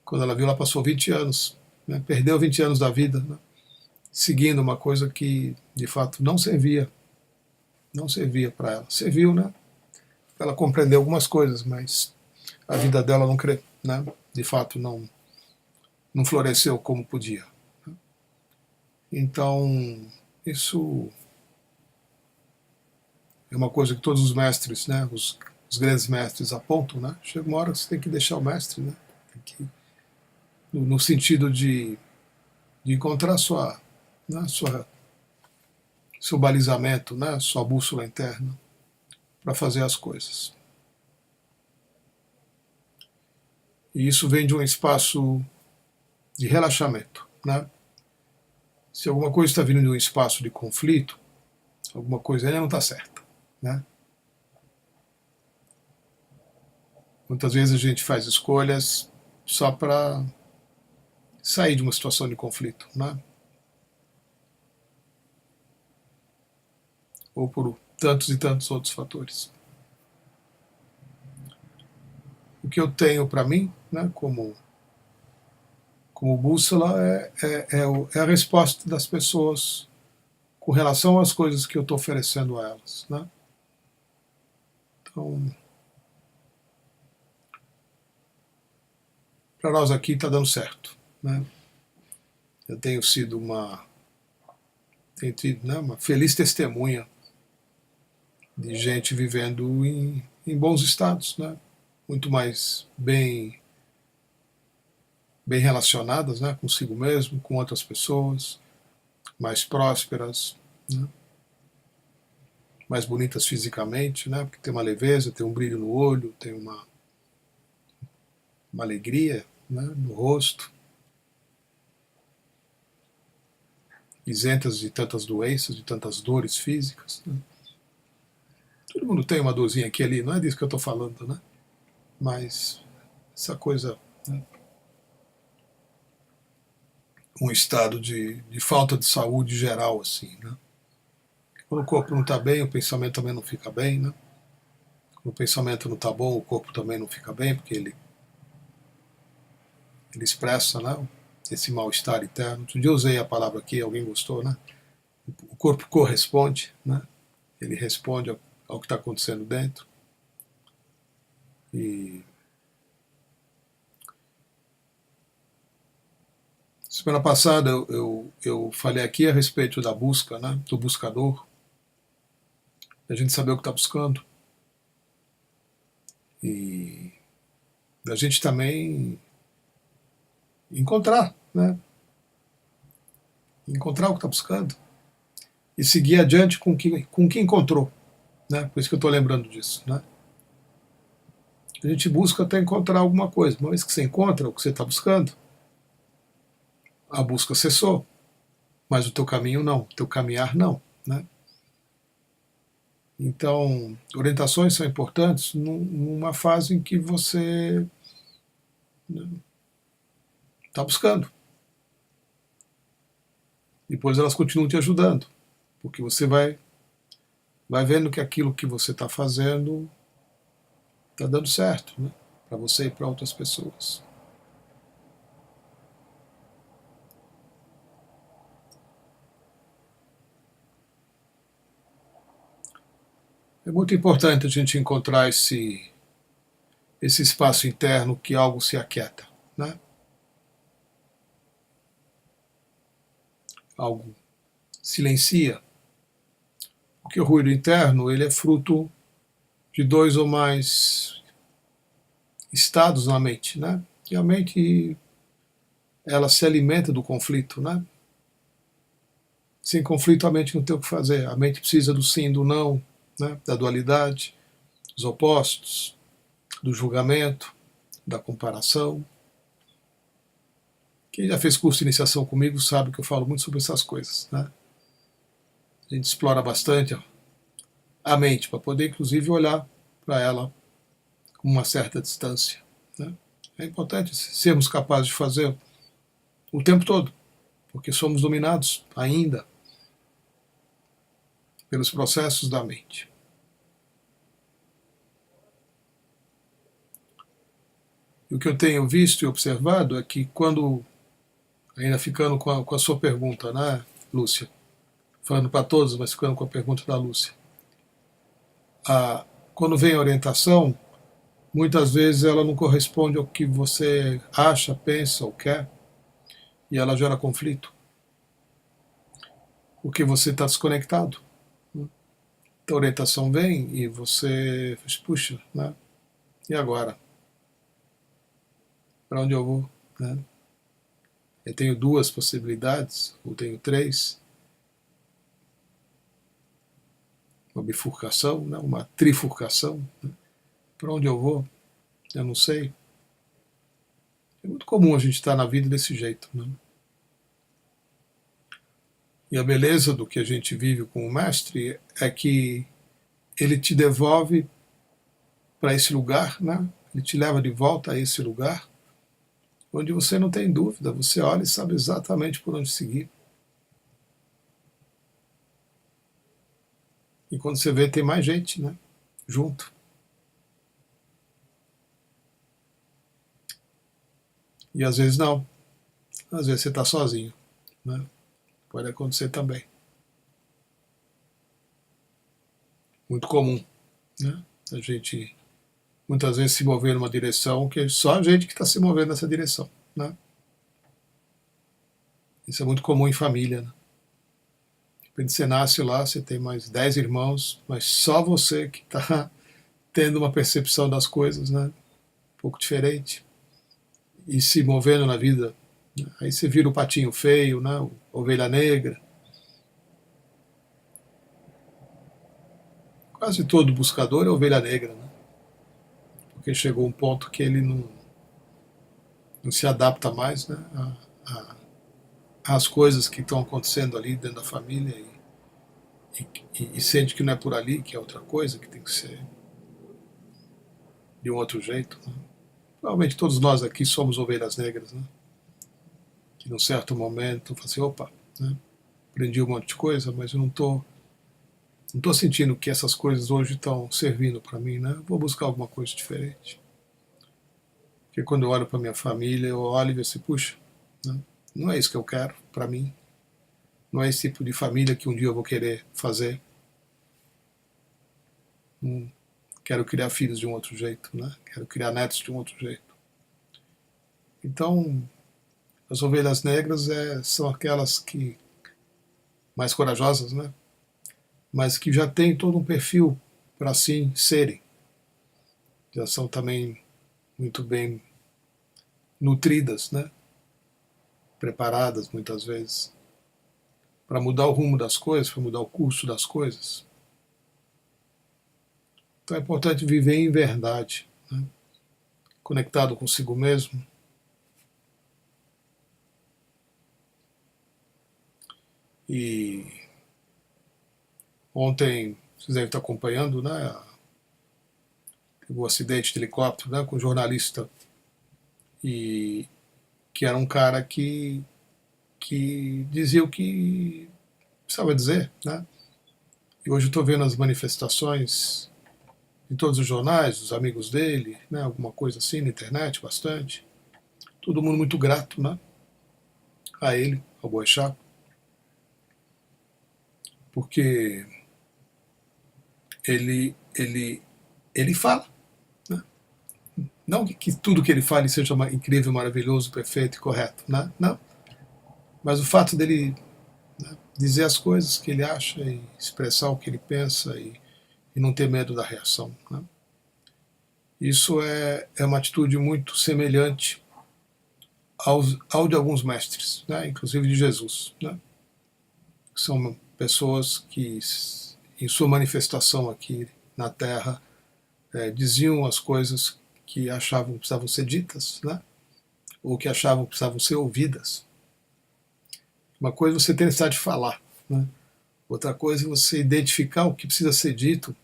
Quando ela viu, ela passou 20 anos, né? Perdeu 20 anos da vida, né, seguindo uma coisa que de fato não servia para ela. Serviu, né? Ela compreendeu algumas coisas, mas a vida dela não, né, de fato não floresceu como podia. Então, isso é uma coisa que todos os mestres, né, os grandes mestres apontam, né? Chega uma hora que você tem que deixar o mestre, né? Tem que, no sentido de encontrar né, seu balizamento, né, sua bússola interna para fazer as coisas. E isso vem de um espaço de relaxamento, né? Se alguma coisa está vindo de um espaço de conflito, alguma coisa ainda não está certa, né? Muitas vezes a gente faz escolhas só para sair de uma situação de conflito, né? Ou por tantos e tantos outros fatores. O que eu tenho para mim, né, como bússola, é a resposta das pessoas com relação às coisas que eu estou oferecendo a elas, né? Então, para nós aqui está dando certo, né? Eu tenho sido tenho tido, né, uma feliz testemunha de gente vivendo em bons estados, né? Muito mais bem relacionadas, né, consigo mesmo, com outras pessoas, mais prósperas, né? Mais bonitas fisicamente, né? Porque tem uma leveza, tem um brilho no olho, tem uma alegria, né, no rosto, isentas de tantas doenças, de tantas dores físicas, né? Todo mundo tem uma dorzinha aqui e ali, não é disso que eu estou falando, né? Mas essa coisa, né, um estado de falta de saúde geral, assim, né? Quando o corpo não está bem, o pensamento também não fica bem, né? Quando o pensamento não está bom, o corpo também não fica bem, porque ele expressa, né, esse mal-estar interno. Outro dia eu usei a palavra aqui, alguém gostou, né? O corpo corresponde, né? Ele responde ao que está acontecendo dentro. E semana passada eu falei aqui a respeito da busca, né, do buscador, da gente saber o que está buscando e da gente também encontrar, né, encontrar o que está buscando e seguir adiante com o que encontrou, né? Por isso que eu estou lembrando disso, né? A gente busca até encontrar alguma coisa. Uma vez que você encontra o que você está buscando, a busca cessou, mas o teu caminho não, o teu caminhar não, né? Então, orientações são importantes numa fase em que você está buscando. Depois elas continuam te ajudando, porque você vai vendo que aquilo que você está fazendo está dando certo, né? Para você e para outras pessoas. É muito importante a gente encontrar esse espaço interno que algo se aquieta, né? Algo silencia. Porque o ruído interno ele é fruto de dois ou mais estados na mente, né? E a mente ela se alimenta do conflito, né? Sem conflito a mente não tem o que fazer. A mente precisa do sim, do não, né? Da dualidade, dos opostos, do julgamento, da comparação. Quem já fez curso de iniciação comigo sabe que eu falo muito sobre essas coisas, né? A gente explora bastante a mente para poder, inclusive, olhar para ela com uma certa distância, né? É importante sermos capazes de fazer o tempo todo, porque somos dominados ainda pelos processos da mente. E o que eu tenho visto e observado é que quando, ainda ficando com a sua pergunta, né, Lúcia? Falando para todos, mas ficando com a pergunta da Lúcia. Quando vem a orientação, muitas vezes ela não corresponde ao que você acha, pensa ou quer, e ela gera conflito. Porque você está desconectado. A orientação vem e você puxa, né? E agora? Para onde eu vou? Né? Eu tenho duas possibilidades, ou tenho três. Uma bifurcação, né? Uma trifurcação. Né? Para onde eu vou? Eu não sei. É muito comum a gente estar na vida desse jeito. Né? E a beleza do que a gente vive com o mestre é que ele te devolve para esse lugar, né? Ele te leva de volta a esse lugar onde você não tem dúvida, você olha e sabe exatamente por onde seguir. E quando você vê, tem mais gente, né, junto. E às vezes não. Às vezes você está sozinho, né? Pode acontecer também. Muito comum, né? A gente muitas vezes se mover numa direção que é só a gente que está se movendo nessa direção, né? Isso é muito comum em família, né? De repente você nasce lá, você tem mais 10 irmãos, mas só você que está tendo uma percepção das coisas, né? Um pouco diferente. E se movendo na vida. Aí você vira o patinho feio, né? O ovelha negra. Quase todo buscador é ovelha negra, né? Porque chegou um ponto que ele não se adapta mais, né? Às coisas que estão acontecendo ali dentro da família e sente que não é por ali, que é outra coisa, que tem que ser de um outro jeito, né? Provavelmente todos nós aqui somos ovelhas negras, né? Que num certo momento fala assim, opa, né? Aprendi um monte de coisa, mas eu não tô sentindo que essas coisas hoje estão servindo para mim, né? Vou buscar alguma coisa diferente. Porque quando eu olho para minha família, eu olho e vejo assim, puxa, né? Não é isso que eu quero para mim. Não é esse tipo de família que um dia eu vou querer fazer. Quero criar filhos de um outro jeito, né? Quero criar netos de um outro jeito. Então, as ovelhas negras são aquelas que mais corajosas, né? Mas que já têm todo um perfil para assim serem. Já são também muito bem nutridas, né? Preparadas muitas vezes para mudar o rumo das coisas, para mudar o curso das coisas. Então é importante viver em verdade, né? Conectado consigo mesmo. E ontem, vocês devem estar acompanhando, né? Teve um acidente de helicóptero, né, com um jornalista, e que era um cara que dizia o que precisava dizer, né? E hoje eu estou vendo as manifestações em todos os jornais, dos amigos dele, né, alguma coisa assim na internet, bastante. Todo mundo muito grato, né, a ele, ao Boechat, porque ele fala, né? Não que tudo que ele fale seja incrível, maravilhoso, perfeito e correto, né? Não. Mas o fato dele, né, dizer as coisas que ele acha e expressar o que ele pensa e não ter medo da reação, né? Isso é uma atitude muito semelhante ao de alguns mestres, né? Inclusive de Jesus, né? São pessoas que, em sua manifestação aqui na Terra, diziam as coisas que achavam que precisavam ser ditas, né? Ou que achavam que precisavam ser ouvidas. Uma coisa é você ter necessidade de falar, né? Outra coisa é você identificar o que precisa ser dito,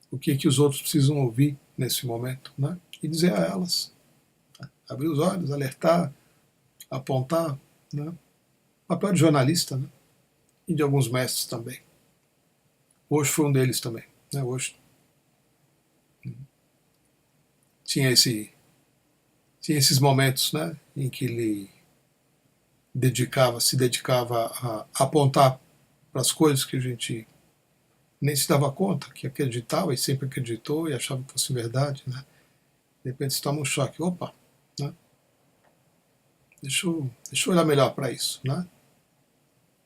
o que os outros precisam ouvir nesse momento, né? E dizer a elas. Abrir os olhos, alertar, apontar, né? Papel de jornalista, né? E de alguns mestres também. Hoje foi um deles também, né? Hoje tinha esses momentos, né, em que ele se dedicava a apontar para as coisas que a gente nem se dava conta, que acreditava e sempre acreditou e achava que fosse verdade, né? De repente você toma um choque, opa, né? Deixa eu olhar melhor para isso, né?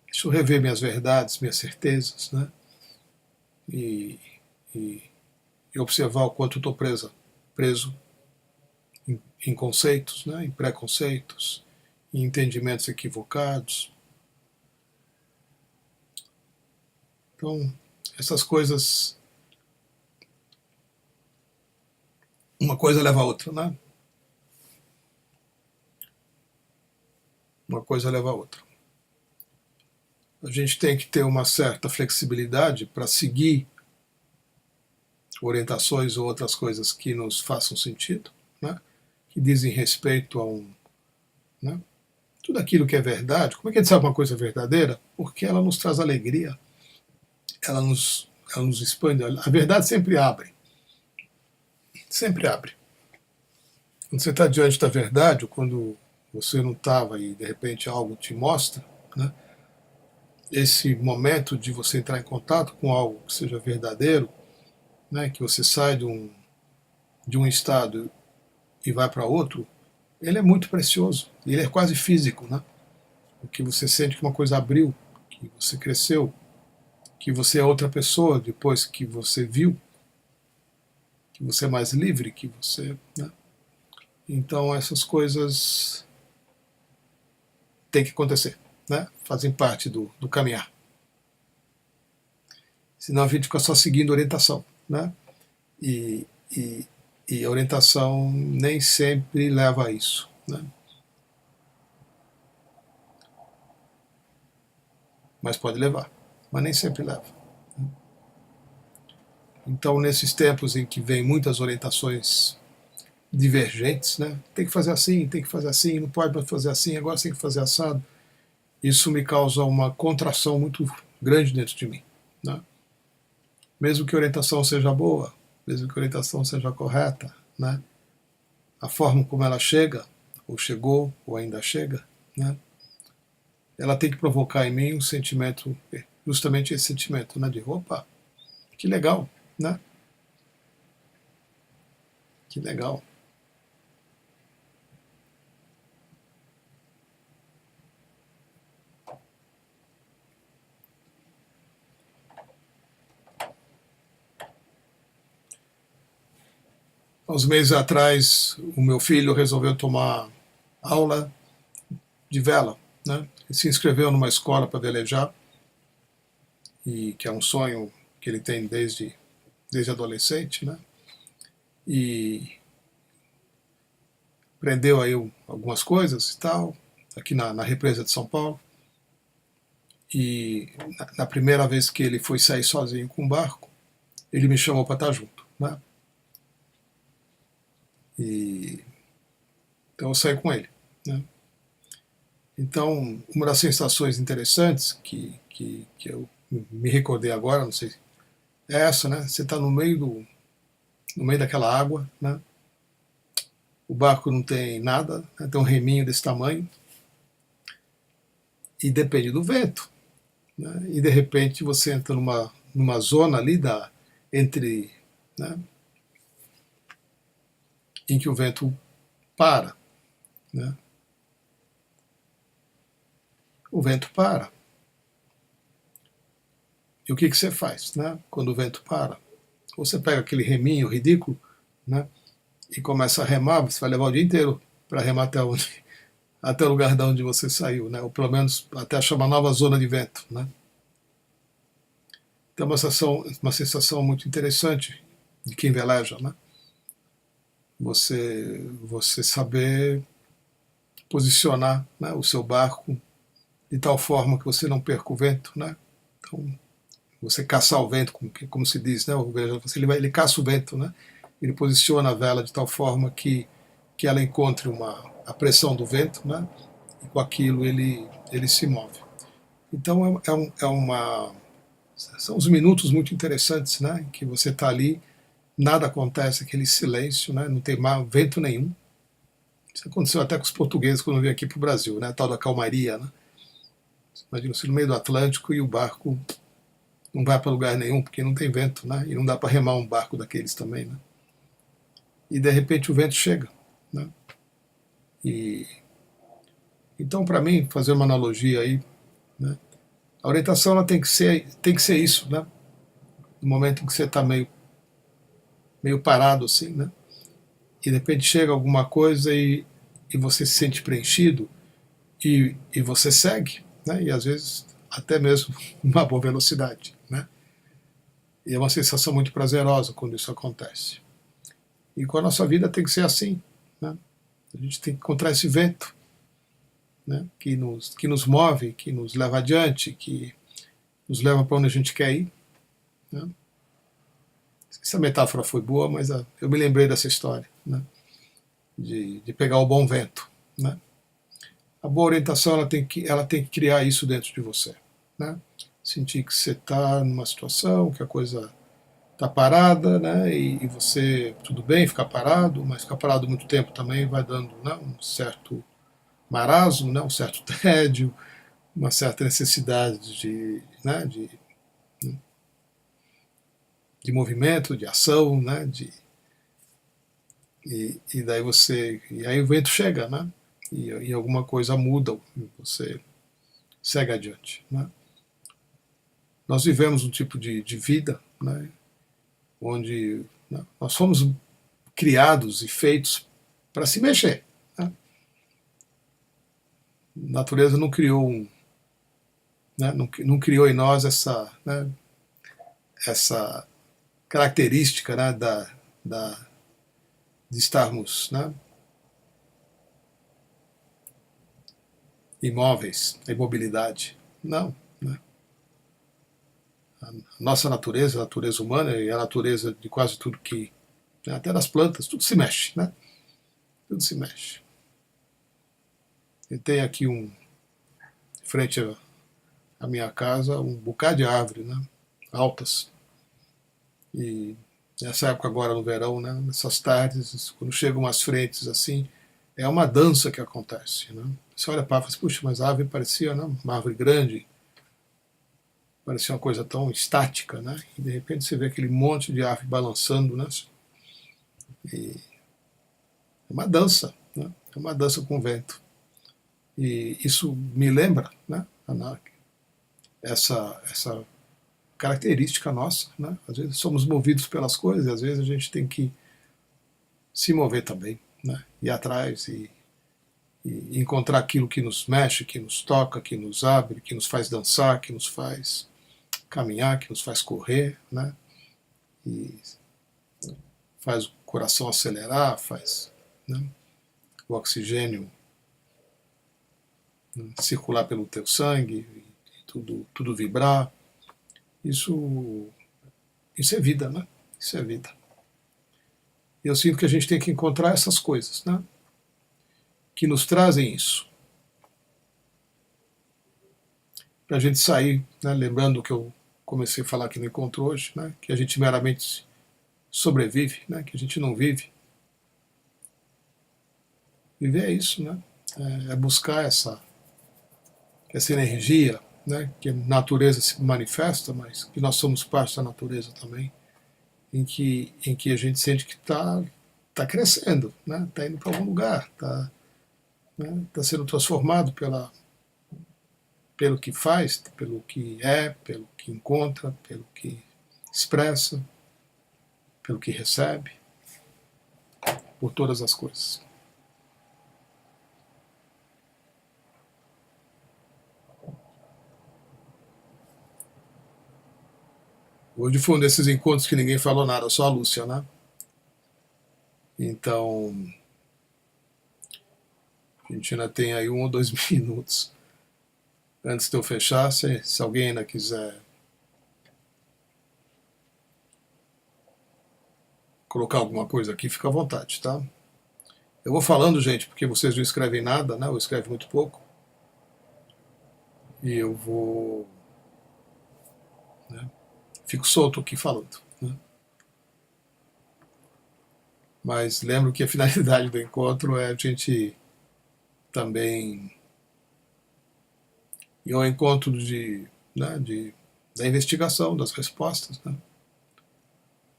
Deixa eu rever minhas verdades, minhas certezas, né? E, e, e observar o quanto eu estou preso em conceitos, né? Em preconceitos, em entendimentos equivocados. Então, essas coisas, uma coisa leva a outra, né? Uma coisa leva a outra. A gente tem que ter uma certa flexibilidade para seguir orientações ou outras coisas que nos façam sentido, né? Que dizem respeito né? Tudo aquilo que é verdade, como é que a gente sabe uma coisa verdadeira? Porque ela nos traz alegria, ela nos expande. A verdade sempre abre, sempre abre. Quando você está diante da verdade, ou quando você não estava e de repente algo te mostra, né? Esse momento de você entrar em contato com algo que seja verdadeiro, né? Que você sai de um estado e vai para outro, ele é muito precioso. Ele é quase físico, né? Porque você sente que uma coisa abriu, que você cresceu, que você é outra pessoa depois que você viu, que você é mais livre, que você, né? Então essas coisas têm que acontecer, né? Fazem parte do caminhar. Senão a gente fica só seguindo orientação, né? E, e, e a orientação nem sempre leva a isso, né? Mas pode levar, mas nem sempre leva. Então, nesses tempos em que vem muitas orientações divergentes, né? Tem que fazer assim, não pode fazer assim, agora tem que fazer assado. Isso me causa uma contração muito grande dentro de mim, né? Mesmo que a orientação seja boa, mesmo que a orientação seja correta, né? A forma como ela chega, ou chegou, ou ainda chega, né? Ela tem que provocar em mim um sentimento, justamente esse sentimento, né? De opa, que legal, né? Que legal. Há uns meses atrás, o meu filho resolveu tomar aula de vela, né? Ele se inscreveu numa escola para velejar, e que é um sonho que ele tem desde adolescente, né? E aprendeu aí algumas coisas e tal, aqui na represa de São Paulo. E na primeira vez que ele foi sair sozinho com o barco, ele me chamou para estar junto, né? E então eu saí com ele, né? Então, uma das sensações interessantes que eu me recordei agora, não sei, é essa, né? Você está no meio daquela água, né? O barco não tem nada, né? Tem um reminho desse tamanho e depende do vento, né? E de repente você entra numa zona ali entre, né? Em que o vento para, né? O vento para. E o que você faz, né? Quando o vento para? Ou você pega aquele reminho ridículo, né? E começa a remar, você vai levar o dia inteiro para remar até o lugar de onde você saiu, né? Ou pelo menos até achar uma nova zona de vento, né? Então é uma sensação muito interessante de quem veleja, né? Você saber posicionar, né, o seu barco de tal forma que você não perca o vento, né? Então, você caçar o vento, como se diz, né? Ele caça o vento, né? Ele posiciona a vela de tal forma que ela encontre a pressão do vento, né? E com aquilo ele se move. Então são uns minutos muito interessantes, né? Em que você está ali, nada acontece, aquele silêncio, né? Não tem vento nenhum. Isso aconteceu até com os portugueses quando vieram aqui para o Brasil, né? A tal da calmaria, né? Imagina você no meio do Atlântico e o barco não vai para lugar nenhum porque não tem vento, né? E não dá para remar um barco daqueles também, né? E de repente o vento chega, né? E então, para mim, fazer uma analogia aí, né? A orientação ela tem que ser isso, né? No momento em que você está meio parado assim, né? E de repente chega alguma coisa e você se sente preenchido e você segue, né? E às vezes até mesmo uma boa velocidade, né? E é uma sensação muito prazerosa quando isso acontece. E com a nossa vida tem que ser assim, né? A gente tem que encontrar esse vento, né? Que nos move, que nos leva adiante, que nos leva para onde a gente quer ir, né? Essa metáfora foi boa, mas eu me lembrei dessa história, né? De pegar o bom vento, né? A boa orientação ela tem que criar isso dentro de você, né? Sentir que você está numa situação, que a coisa está parada, né? E você, tudo bem ficar parado, mas ficar parado muito tempo também vai dando, né, um certo marasmo, né, um certo tédio, uma certa necessidade né, de movimento, de ação, né, e daí e aí o vento chega, né? E alguma coisa muda, você segue adiante, né? Nós vivemos um tipo de vida, né, onde, né, nós fomos criados e feitos para se mexer, né? A natureza não criou né, não criou em nós né, essa característica, né, de estarmos, né, imóveis, a imobilidade. Não. Né? A nossa natureza, a natureza humana e a natureza de quase tudo que, né, até das plantas, tudo se mexe. Né? Tudo se mexe. E tem aqui frente à minha casa, um bocado de árvore, né, altas. E nessa época agora no verão, né, nessas tardes, quando chegam umas frentes assim, é uma dança que acontece. Né? Você olha para e fala assim, puxa, mas a árvore parecia, né, uma árvore grande, parecia uma coisa tão estática, né? E de repente você vê aquele monte de árvore balançando, né? E é uma dança, né? É uma dança com o vento. E isso me lembra, né, essa característica nossa, né? Às vezes somos movidos pelas coisas, e às vezes a gente tem que se mover também, né? Ir atrás e encontrar aquilo que nos mexe, que nos toca, que nos abre, que nos faz dançar, que nos faz caminhar, que nos faz correr, né? E faz o coração acelerar, faz, né, o oxigênio, né, circular pelo teu sangue, e tudo vibrar. Isso é vida, né? Isso é vida. E eu sinto que a gente tem que encontrar essas coisas, né, que nos trazem isso. Para a gente sair, né, lembrando que eu comecei a falar aqui no encontro hoje, né, que a gente meramente sobrevive, né, que a gente não vive. Viver é isso, né? É buscar essa energia, né, que a natureza se manifesta, mas que nós somos parte da natureza também, em que a gente sente que tá crescendo, né, está indo para algum lugar, está, né, tá sendo transformado pelo que faz, pelo que é, pelo que encontra, pelo que expressa, pelo que recebe, por todas as coisas. Hoje foi um desses encontros que ninguém falou nada, só a Lúcia, né? Então, a gente ainda tem aí 1 ou 2 minutos antes de eu fechar. Se alguém ainda quiser colocar alguma coisa aqui, fica à vontade, tá? Eu vou falando, gente, porque vocês não escrevem nada, né? Eu escrevo muito pouco. E eu vou, né, fico solto aqui falando. Né? Mas lembro que a finalidade do encontro é a gente também ir ao encontro né, da investigação, das respostas. Né?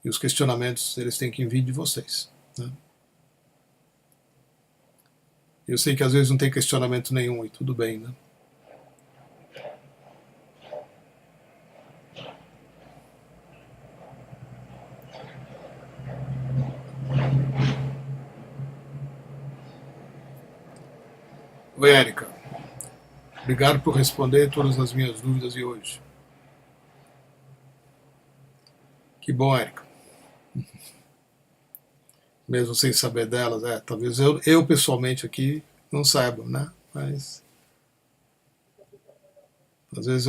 E os questionamentos, eles têm que vir de vocês. Né? Eu sei que às vezes não tem questionamento nenhum e tudo bem, né? Oi, Érica. Obrigado por responder todas as minhas dúvidas de hoje. Que bom, Érica. Mesmo sem saber delas, talvez eu pessoalmente aqui não saiba, né? Mas às vezes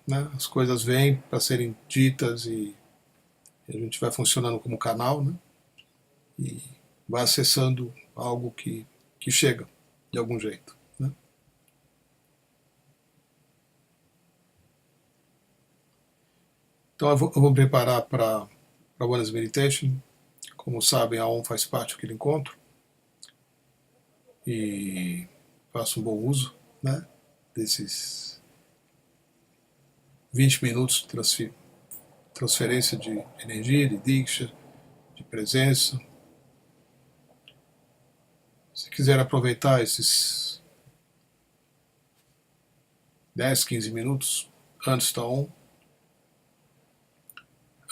né, as coisas vêm para serem ditas e a gente vai funcionando como canal, né? E vai acessando algo que chega de algum jeito. Né? Então eu vou me preparar para a Oneness Meditation. Como sabem, a OM faz parte daquele encontro. E faço um bom uso, né, desses 20 minutos de transferência de energia, de diksha, de presença. Se quiser aproveitar esses 10, 15 minutos antes da ON,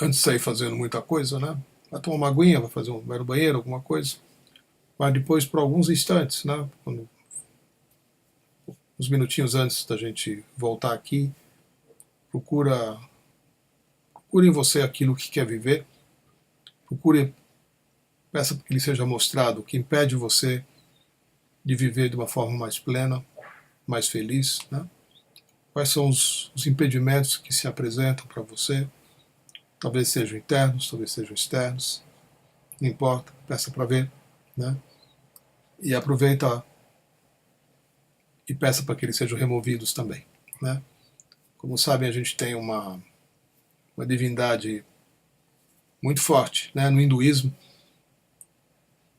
antes de sair fazendo muita coisa, né? Vai tomar uma aguinha, vai no banheiro, alguma coisa. Mas depois, por alguns instantes, né? Uns minutinhos antes da gente voltar aqui, procure em você aquilo que quer viver. Peça para que lhe seja mostrado o que impede você de viver de uma forma mais plena, mais feliz, né? Quais são os impedimentos que se apresentam para você? Talvez sejam internos, talvez sejam externos, não importa, peça para ver, né? E aproveita e peça para que eles sejam removidos também, né? Como sabem, a gente tem uma divindade muito forte, né, no hinduísmo.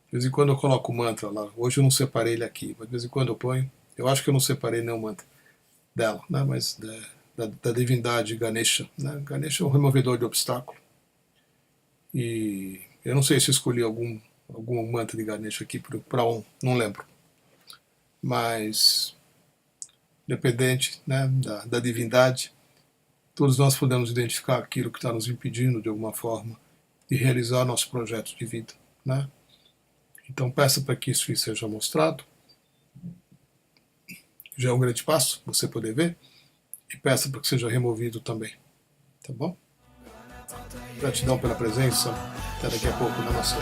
De vez em quando eu coloco o mantra lá. Hoje eu não separei ele aqui, mas de vez em quando eu ponho. Eu acho que eu não separei nenhum mantra dela, né, mas da divindade Ganesha. Né? Ganesha é um removedor de obstáculo. E eu não sei se eu escolhi algum mantra de Ganesha aqui para não lembro. Mas, independente, né, da divindade, todos nós podemos identificar aquilo que está nos impedindo, de alguma forma, de realizar nosso projeto de vida. Né? Então peça para que isso seja mostrado. Já é um grande passo, você poder ver. E peça para que seja removido também. Tá bom? Gratidão pela presença. Até daqui a pouco. Namastê.